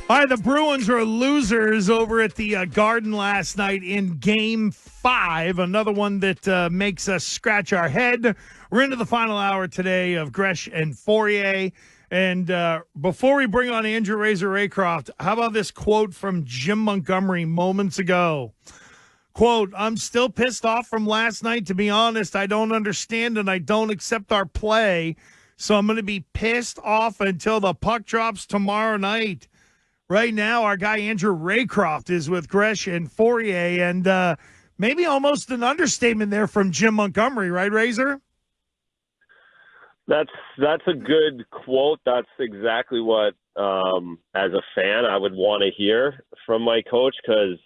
All right, the Bruins are losers over at the Garden last night in Game 5. Another one that makes us scratch our head. We're into the final hour today of Gresh and Fourier. And before we bring on Andrew Razer Raycroft, how about this quote from Jim Montgomery moments ago? Quote, "I'm still pissed off from last night, to be honest. I don't understand and I don't accept our play. So I'm going to be pissed off until the puck drops tomorrow night." Right now, our guy Andrew Raycroft is with Gresh and Fourier, and maybe almost an understatement there from Jim Montgomery, right, Razor? That's a good quote. That's exactly what, as a fan, I would want to hear from my coach, because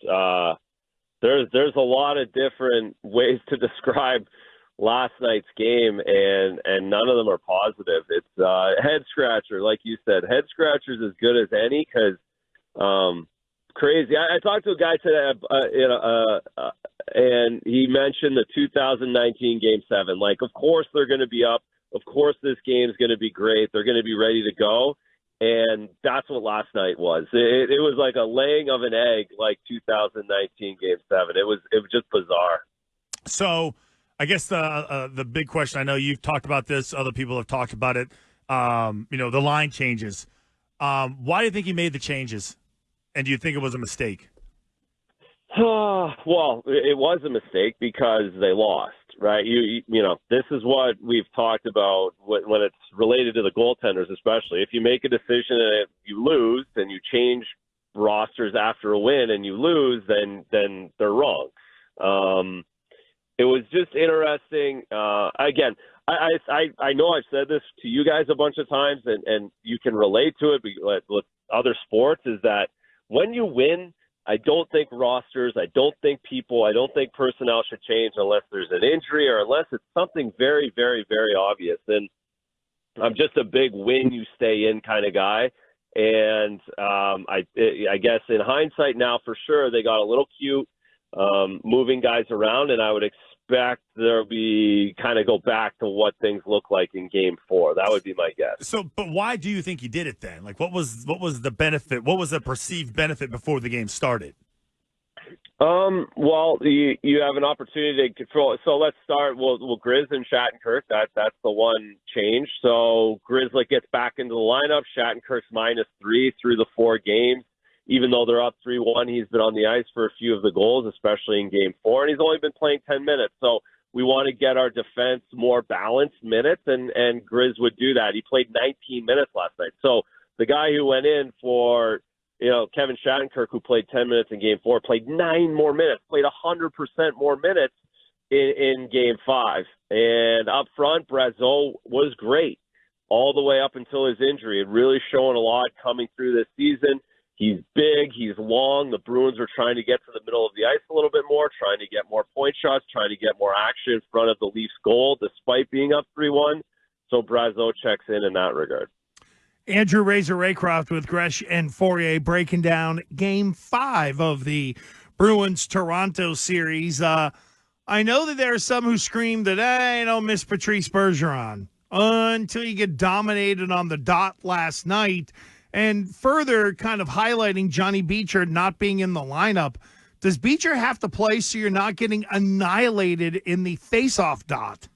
there's a lot of different ways to describe last night's game, and none of them are positive. It's head scratcher, like you said. Head scratcher's as good as any, because crazy. I talked to a guy today, and he mentioned the 2019 Game 7. Like, of course they're going to be up. Of course this game's going to be great. They're going to be ready to go. And that's what last night was. It was like a laying of an egg, like 2019 Game 7. It was just bizarre. So I guess the big question, I know you've talked about this, other people have talked about it, the line changes. Why do you think he made the changes? And do you think it was a mistake? Well, it was a mistake because they lost, right? You know, this is what we've talked about when it's related to the goaltenders, especially. If you make a decision and you lose, and you change rosters after a win and you lose, then they're wrong. It was just interesting. Again, I know I've said this to you guys a bunch of times, and you can relate to it with other sports, is that when you win, I don't think rosters, I don't think people, I don't think personnel should change unless there's an injury or unless it's something very, very, very obvious. And I'm just a big win, you stay in kind of guy. And I guess in hindsight now, for sure, they got a little cute moving guys around, and I would expect there'll be kind of go back to what things look like in Game 4. That would be my guess. So, but why do you think he did it then? Like, what was the benefit? What was the perceived benefit before the game started? Well, you have an opportunity to control it. So let's start. Well, Grizz and Shattenkirk, that's the one change. So Grizz gets back into the lineup. Shattenkirk's -3 through the 4 games. Even though they're up 3-1, he's been on the ice for a few of the goals, especially in Game 4, and he's only been playing 10 minutes. So we want to get our defense more balanced minutes, and Grizz would do that. He played 19 minutes last night. So the guy who went in for, Kevin Shattenkirk, who played 10 minutes in Game 4, played 9 more minutes, played 100% more minutes in Game 5. And up front, Brazeau was great all the way up until his injury, and really showing a lot coming through this season. He's big, he's long. The Bruins are trying to get to the middle of the ice a little bit more, trying to get more point shots, trying to get more action in front of the Leafs' goal, despite being up 3-1. So Brazeau checks in that regard. Andrew Razer Raycroft with Gresh and Fourier breaking down Game 5 of the Bruins-Toronto series. I know that there are some who scream that, I don't miss Patrice Bergeron, until you get dominated on the dot last night. And further kind of highlighting Johnny Beecher not being in the lineup. Does Beecher have to play so you're not getting annihilated in the face-off dot?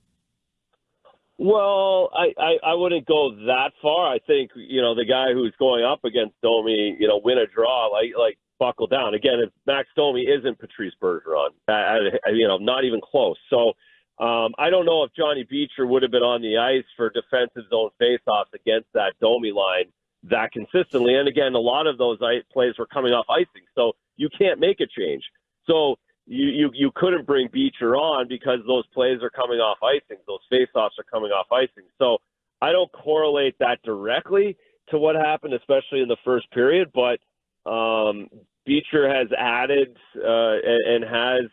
Well, I wouldn't go that far. I think, the guy who's going up against Domi, win a draw, like buckle down. Again, if Max Domi isn't Patrice Bergeron, not even close. So I don't know if Johnny Beecher would have been on the ice for defensive zone face-offs against that Domi line that consistently. And again, a lot of those plays were coming off icing, so you can't make a change. So you couldn't bring Beecher on because those plays are coming off icing. Those faceoffs are coming off icing. So I don't correlate that directly to what happened, especially in the first period. But Beecher has added and has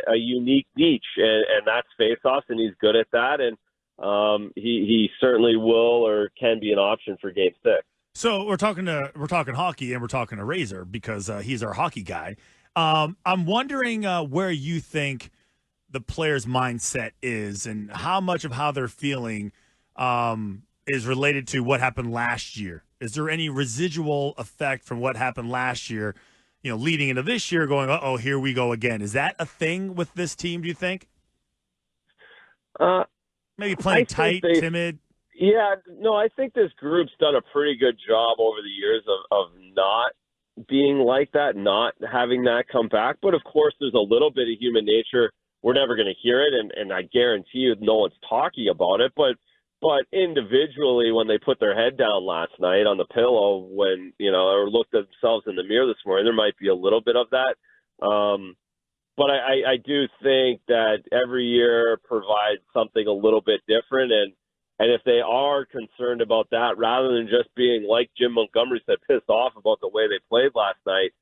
a unique niche, and that's faceoffs, and he's good at that. And he certainly will or can be an option for Game 6. So we're talking hockey, and we're talking to Razer because he's our hockey guy. I'm wondering where you think the player's mindset is, and how much of how they're feeling is related to what happened last year Is there any residual effect from what happened last year, leading into this year going, uh-oh, here we go again? Is that a thing with this team, do you think? Maybe playing tight, timid? Yeah, no, I think this group's done a pretty good job over the years of not being like that, not having that come back. But, of course, there's a little bit of human nature. We're never going to hear it, and I guarantee you no one's talking about it. But individually, when they put their head down last night on the pillow, or looked at themselves in the mirror this morning, there might be a little bit of that. But I do think that every year provides something a little bit different, and if they are concerned about that, rather than just being, like Jim Montgomery said, pissed off about the way they played last night,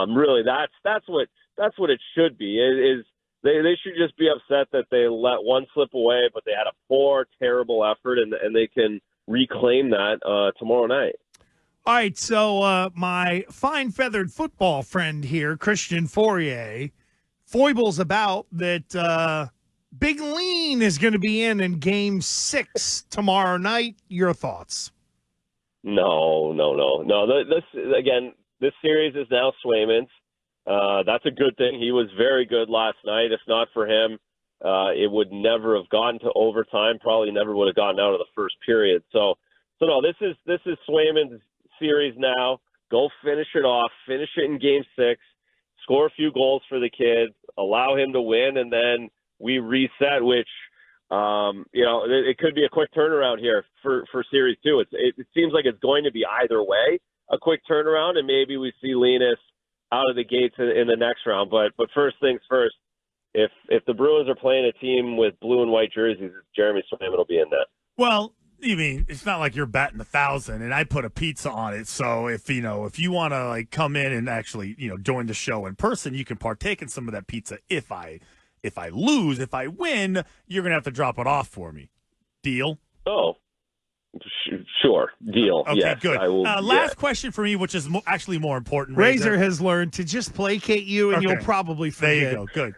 really that's what it should be. They should just be upset that they let one slip away, but they had a poor, terrible effort, and they can reclaim that tomorrow night. All right, so my fine feathered football friend here, Christian Fourier, foibles about that Big Lean is going to be in Game 6 tomorrow night. Your thoughts? No. This series is now Swayman's. That's a good thing. He was very good last night. If not for him, it would never have gotten to overtime. Probably never would have gotten out of the first period. So no, this is Swayman's series now. Go finish it off. Finish it in Game 6. Score a few goals for the kids. Allow him to win, and then we reset. Which, it could be a quick turnaround here for Series 2. It seems like it's going to be either way, a quick turnaround, and maybe we see Linus out of the gates in the next round. But first things first, if the Bruins are playing a team with blue and white jerseys, Jeremy Swayman will be in that. Well, you mean it's not like you're batting 1,000 and I put a pizza on it. So if you want to come in and actually join the show in person, you can partake in some of that pizza. If I lose, if I win, you're gonna have to drop it off for me. Deal? Oh. Sure. Deal. Okay, yes, good. I will, last question for me, which is actually more important. Razer has learned to just placate you, and you'll probably forget. There you go. Good.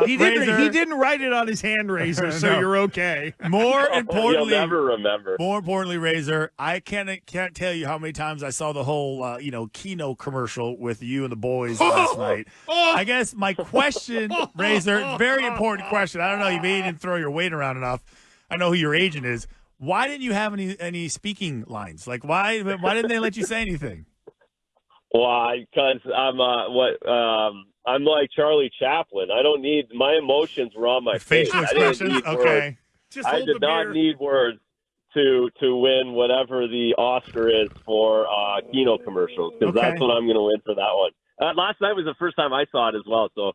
He didn't write it on his hand, Razer, so No. you're okay. More importantly, you'll never remember. More importantly, Razer, I can't tell you how many times I saw the whole Kino commercial with you and the boys last night. I guess my question, Razer, very important question. I don't know, you maybe didn't throw your weight around enough. I know who your agent is. Why didn't you have any speaking lines? Like, why didn't they let you say anything? Why? Because I'm like Charlie Chaplin. I don't need my emotions were on my face. Facial expressions. Okay. I did not need words to win whatever the Oscar is for Kino commercials, because that's what I'm going to win for that one. Last night was the first time I saw it as well, so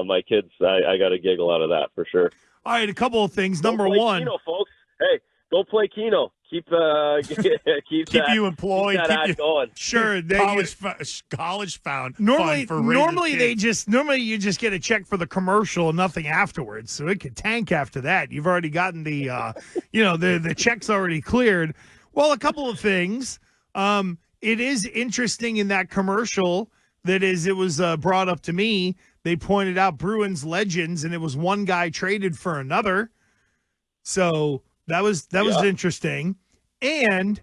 my kids, I got a giggle out of that for sure. All right, a couple of things. Number one, Kino, folks. Hey. Go play Kino. Keep you employed. Keep that ad going. Sure. College found. Normally Normally you just get a check for the commercial and nothing afterwards. So it could tank after that. You've already gotten the the check's already cleared. Well, a couple of things. It is interesting in that commercial it was brought up to me. They pointed out Bruins legends, and it was one guy traded for another. So that was interesting. And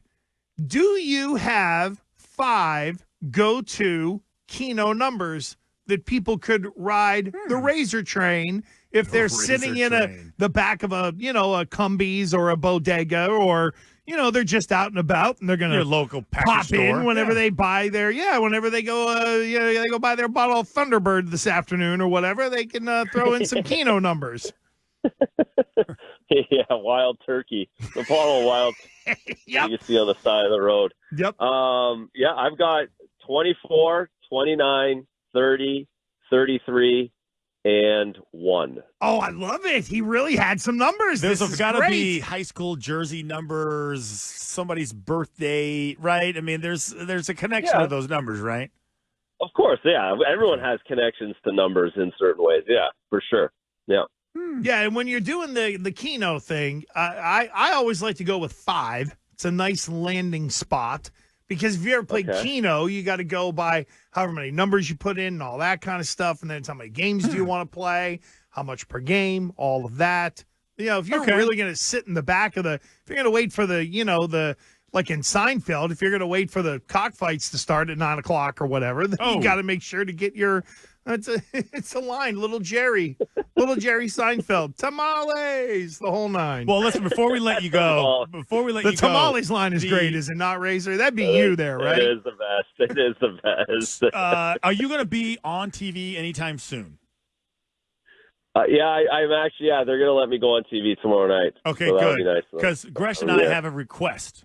do you have 5 go-to Kino numbers that people could ride the Razer train if they're sitting in the back of a Cumbies or a bodega, or they're just out and about and they're going to local pop store. in whenever they buy whenever they go they go buy their bottle of Thunderbird this afternoon or whatever, they can throw in some Kino numbers. Yeah, Wild Turkey. The bottle of Wild Turkey you see on the side of the road. Yep. I've got 24, 29, 30, 33, and 1. Oh, I love it. He really had some numbers. There's got to be high school jersey numbers, somebody's birthday, right? I mean, there's a connection to those numbers, right? Of course, yeah. Everyone has connections to numbers in certain ways. Yeah, for sure. Yeah. Yeah, and when you're doing the Kino thing, I always like to go with 5. It's a nice landing spot, because if you ever play Kino, you got to go by however many numbers you put in and all that kind of stuff, and then it's how many games do you want to play, how much per game, all of that. If you're really going to sit in the back of if you're going to wait for the like in Seinfeld, if you're going to wait for the cockfights to start at 9 o'clock or whatever, then you got to make sure to get your. It's a line, little Jerry Seinfeld, tamales, the whole nine. Well, listen, before we let you go, the tamales line is great, is it not, Razor? That'd be you there, right? It is the best. It is the best. Are you going to be on TV anytime soon? I'm actually. Yeah, they're going to let me go on TV tomorrow night. Okay, so good. Nice, because Gresh and I have a request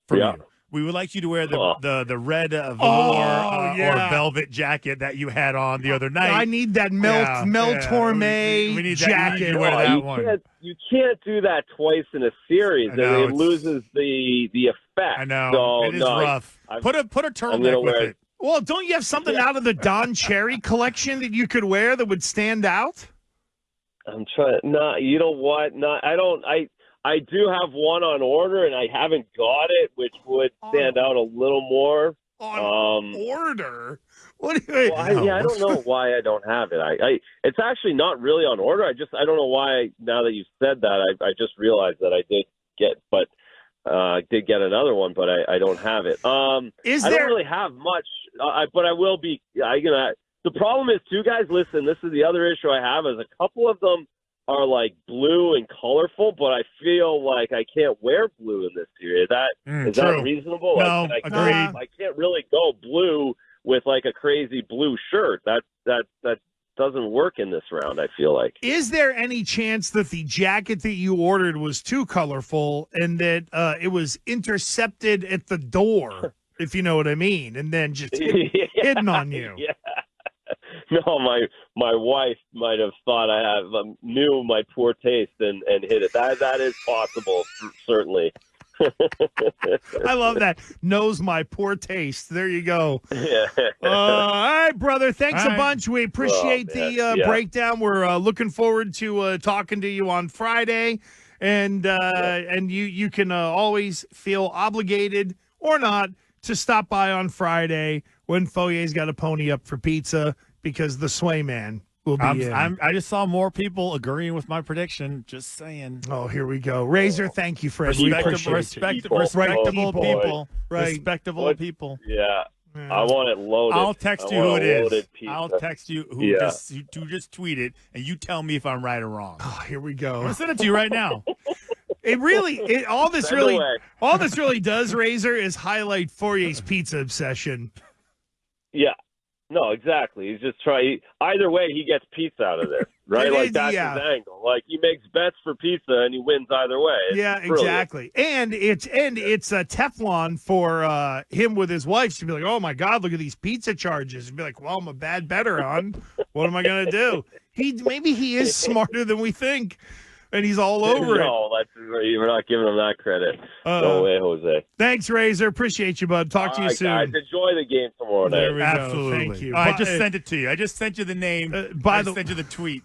from you. We would like you to wear the red velour or velvet jacket that you had on the other night. I need that Mel Torme we need jacket. You need to wear that one. You can't do that twice in a series. It loses the effect. I know. So, it is rough. Put a turtleneck with it. Well, don't you have something out of the Don Cherry collection that you could wear that would stand out? I'm trying. No, you know what? No, I don't. I do have one on order, and I haven't got it, which would stand out a little more. On order? What do you? I don't know why I don't have it. It's actually not really on order. I don't know why. Now that you've said that, I just realized that I did get, but I did get another one, but I don't have it. I don't really have much, but I will be. The problem is, too, guys. Listen, this is the other issue I have. Is a couple of them are like blue and colorful, but I feel like I can't wear blue in this series. Is that reasonable? No, agreed. I can't really go blue with like a crazy blue shirt. That doesn't work in this round, I feel like. Is there any chance that the jacket that you ordered was too colorful and that it was intercepted at the door, if you know what I mean, and then just hidden on you? Yeah. No, my wife might have thought I knew my poor taste and hid it. That is possible, certainly. I love that. Knows my poor taste. There you go. Yeah. All right, brother. Thanks a bunch. We appreciate the breakdown. We're looking forward to talking to you on Friday, and you can always feel obligated or not to stop by on Friday when Foyer's got a pony up for pizza. Because the Sway Man will be in. I just saw more people agreeing with my prediction. Just saying. Oh, here we go. Razor, thank you, Fred. Respectable people. Right. Respectable people. Yeah. I want it loaded. I'll text you who it is. I'll text you who just tweeted, and you tell me if I'm right or wrong. Oh, here we go. I'm going to send it to you right now. All this really does, Razor, is highlight Fourier's pizza obsession. Yeah. No, exactly. He's just trying. Either way, he gets pizza out of this, right? That's his angle. Like he makes bets for pizza and he wins either way. Exactly. And it's a Teflon for him with his wife to be like, oh my God, look at these pizza charges, and be like, well, I'm a bad bettor on. What am I gonna do? Maybe he is smarter than we think. And he's all over it. No, we're not giving him that credit. No way, Jose. Thanks, Razor. Appreciate you, bud. Talk to you soon. Guys, enjoy the game tomorrow night. There we Absolutely. go. Thank you. I just sent it to you. I just sent you the name. I sent you the tweet.